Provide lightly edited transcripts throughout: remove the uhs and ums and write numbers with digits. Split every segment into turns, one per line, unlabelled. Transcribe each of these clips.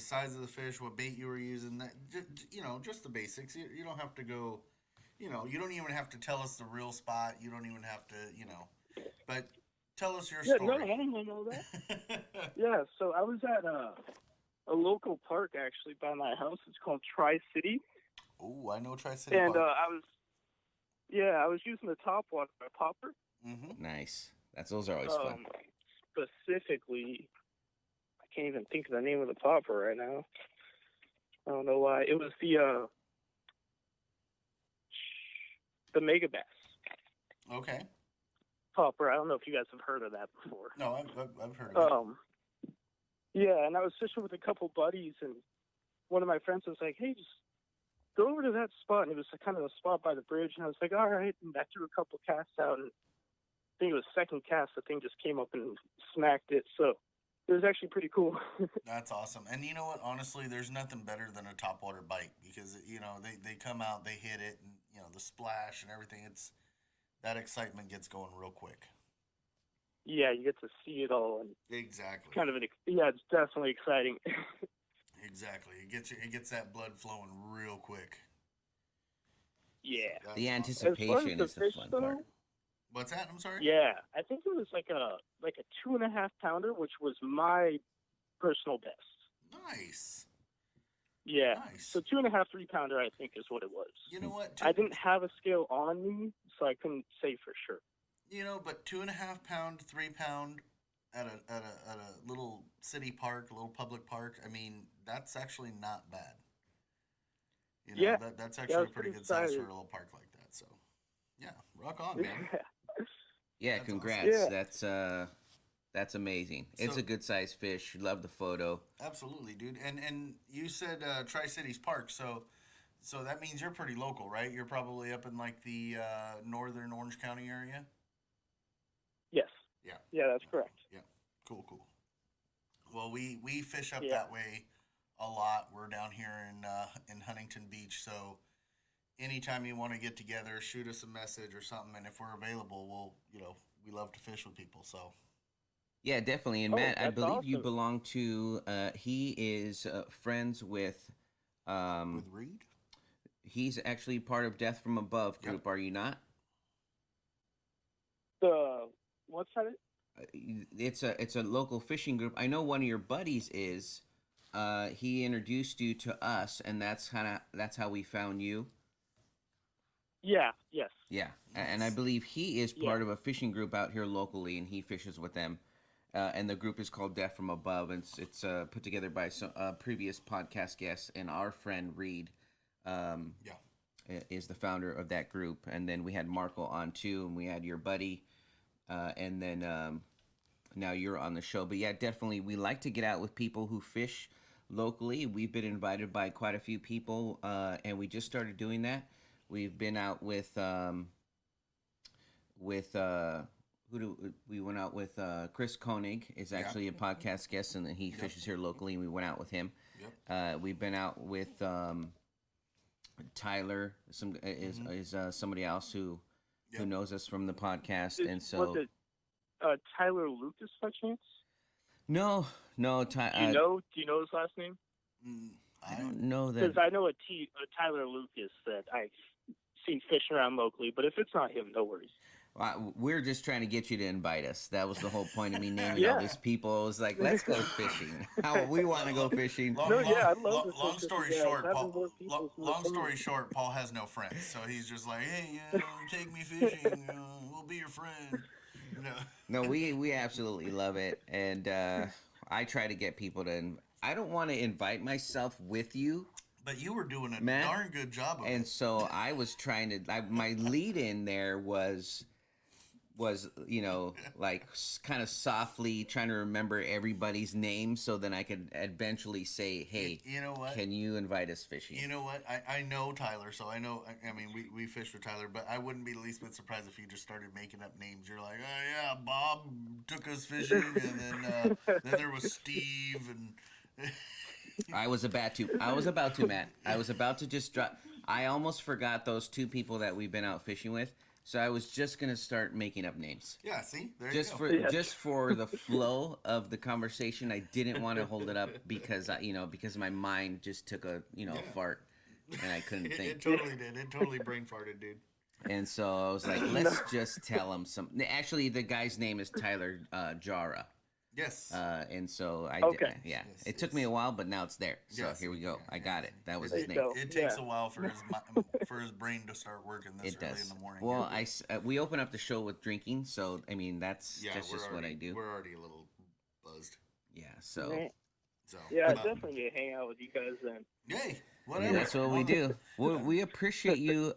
size of the fish, what bait you were using. That just the basics. You don't have to go. You don't even have to tell us the real spot. You don't even have to. But tell us your
Yeah, no, I
story.
didn't know that. Yeah, so I was at a local park actually by my house. It's called Tri City,
Oh, I know Tri City
and
Park.
I was using the top water popper.
Mm-hmm.
Nice. Those are always fun.
Um, Specifically, I can't even think of the name of the popper right now. I don't know why. It was the Mega Bass
Okay.
popper. I don't know if you guys have heard of that before.
No, I've heard of it.
Yeah, and I was fishing with a couple buddies, and one of my friends was like, "Hey, just go over to that spot." And it was kind of a spot by the bridge, and I was like, "All right." And I threw a couple casts out, and I think it was second cast. The thing just came up and smacked it. So it was actually pretty cool.
That's awesome. And you know what? Honestly, there's nothing better than a topwater bite because they come out, they hit it, and the splash and everything. It's that excitement gets going real quick.
Yeah, you get to see it all, and
Exactly.
kind of it's definitely exciting.
Exactly. It gets that blood flowing real quick.
Yeah.
That's
The
awesome.
anticipation is the fun part.
What's that? I'm sorry.
Yeah, I think it was like a 2.5 pounder, which was my personal best.
Nice.
Yeah.
Nice.
So 2.5, 3 pounder, I think, is what it was.
You know what?
I didn't have a scale on me, so I couldn't say for sure.
But 2.5 pound, 3 pound at a little city park, a little public park. I mean, that's actually not bad.
Yeah.
That's actually a pretty good size
excited.
for a little park like that. So, yeah, rock on, man.
Yeah,
That's
congrats.
awesome.
Yeah. That's amazing. It's
So-
a good sized fish. Love the photo.
Absolutely, dude. And you said Tri Cities Park, so that means you're pretty local, right? You're probably up in like the northern Orange County area.
Yes.
Yeah.
Yeah, that's correct.
Yeah. Cool. Well, we fish up
Yeah.
that way a lot. We're down here in Huntington Beach, so anytime you want to get together, shoot us a message or something, and if we're available, we love to fish with people. So
Yeah, definitely. And
Oh,
Matt, I
that's
believe you
awesome.
belong to. He is friends with.
with Reed,
He's actually part of Death from Above
Yep.
group. Are you not?
What's that?
It's a local fishing group. I know one of your buddies is. He introduced you to us, and that's how we found you.
Yeah. Yes.
Yeah, and I believe he is part of a fishing group out here locally, and he fishes with them. And the group is called Death from Above, and it's put together by some previous podcast guests, and our friend Reed
yeah,
is the founder of that group. And then we had Marco on too, and we had your buddy, and then now you're on the show. But yeah, definitely, we like to get out with people who fish locally. We've been invited by quite a few people, and we just started doing that. We've been out with we went out with Chris Koenig is actually a podcast guest, and he fishes here locally, and we went out with him.
Yep.
We've been out with Tyler, is somebody else who knows us from the podcast, and so
Was it Tyler Lucas by chance?
no,
Do you know his last name?
I don't know
Because
that.
I know a Tyler Lucas that I've seen fishing around locally, but if it's not him, no worries.
We're just trying to get you to invite us. That was the whole point of me naming all these people. It was like, let's go fishing. We want to go fishing.
I'd love to
long
fish
story
with you guys.
short,
Having
Paul.
more people is more
Long
fun.
story short, Paul has no friends, so he's just like, hey, take me fishing. We'll be your friend.
No, we absolutely love it, and I try to get people to. I don't want to invite myself with you,
But you were doing a
Matt,
darn good job of
and
it.
so I was trying to. My lead in there was like kind of softly trying to remember everybody's name, so then I could eventually say, hey,
You know what?
can you invite us fishing?
You know what? I know Tyler, so I know. I mean, we fish with Tyler, but I wouldn't be the least bit surprised if you just started making up names. You're like, oh yeah, Bob took us fishing, and then there was Steve, and
I was about to, Matt. I was about to just drop. I almost forgot those two people that we've been out fishing with. So I was just gonna start making up names.
Yeah, see, there
Just
you
for
go.
Yes.
just for the flow of the conversation, I didn't want to hold it up because because my mind just took a
Yeah.
fart and I couldn't
It
think.
totally did. It totally brain farted, dude.
And so I was like, let's just tell him some. Actually, the guy's name is Tyler Jara.
Yes.
And so I
Okay.
did. Yeah,
Yes,
it took me
yes.
a while, but now it's there. So
Yes,
here we go.
yeah,
I
yeah.
got it. That was
There
his
you
name.
go.
It takes
Yeah.
a while for his brain to start working this
It
early
does.
in the morning.
Well,
Yeah,
we open up the show with drinking, so I mean that's
we're
just what
already,
I do.
We're already a little buzzed.
Yeah. So
Right.
So
Yeah, I
but,
definitely need to hang out with you guys then.
yay,
yeah,
whatever.
that's what we do. We appreciate you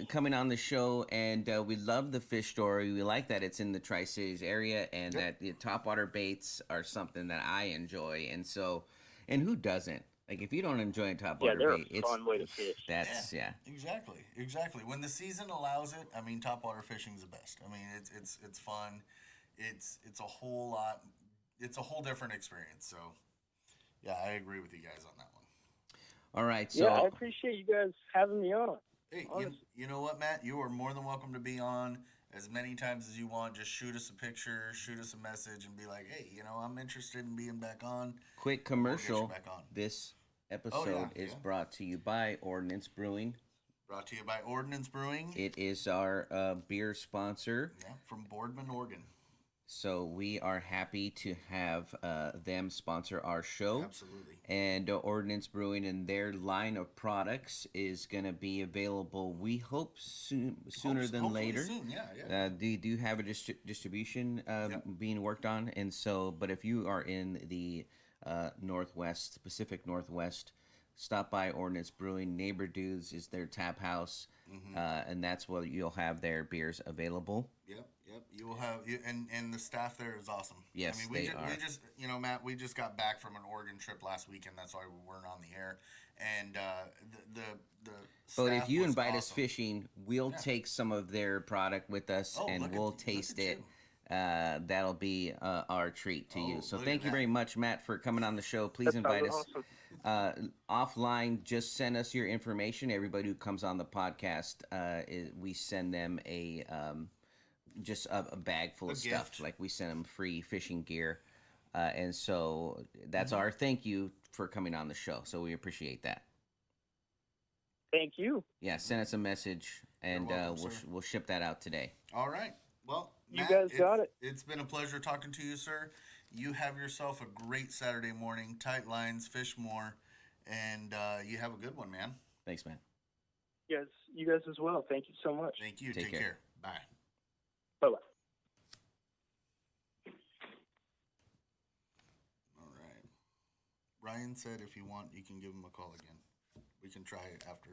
coming on the show, and we love the fish story. We like that it's in the Tri-Cities area, and
Yep.
that the topwater baits are something that I enjoy. And so, and who doesn't? Like, if you don't enjoy a
Yeah,
topwater
they're
bait,
a fun way to fish.
that's yeah.
Exactly. When the season allows it, I mean, topwater fishing's the best. I mean, it's fun. It's a whole lot. It's a whole different experience. So, yeah, I agree with you guys on that one.
All right, so
Yeah, I appreciate you guys having me on.
Hey,
Honestly.
you know what, Matt? You are more than welcome to be on as many times as you want. Just shoot us a picture, shoot us a message, and be like, hey, I'm interested in being back on.
quick
We'll get you
commercial.
back on.
This episode is
yeah.
brought to you by Ordnance Brewing.
Brought to you by Ordnance Brewing.
It is our beer sponsor.
Yeah, from Boardman, Oregon.
So we are happy to have them sponsor our show.
Absolutely.
And Ordnance Brewing and their line of products is going to be available, we hope, sooner than
Hopefully
later.
Soon. Yeah.
They do have a distribution being worked on. And so, but if you are in the Northwest, Pacific Northwest, stop by Ordnance Brewing. Neighbor Dudes is their tap house. And that's where you'll have their beers available.
Yep. You will have, and the staff there is awesome.
Yes,
I mean,
they are.
We just, Matt, we just got back from an Oregon trip last weekend. That's why we weren't on the air. And the
But
staff
if you
was
invite us
awesome.
fishing, we'll take some of their product with us
Oh,
and
look
we'll
at
taste
you.
it. That'll be our treat to you.
Oh,
So
look
thank
at
you
that.
very much, Matt, for coming on the show. Please
That
invite
sounds
us.
awesome.
Offline, just send us your information. Everybody who comes on the podcast, we send them just a bag full
A
of stuff.
gift.
Like we send them free fishing gear. And so that's our thank you for coming on the show. So we appreciate that.
Thank you.
Yeah, send us a message, and
welcome, sir.
we'll ship that out today.
All right. Well,
You
Matt,
guys got it.
It's been a pleasure talking to you, sir. You have yourself a great Saturday morning. Tight lines, fish more, and you have a good one, man.
Thanks, man.
You guys as well. Thank you so much.
Thank you.
Take
Take
care.
care. Bye.
Bye-bye.
All right. Ryan said if you want, you can give him a call again. We can try it after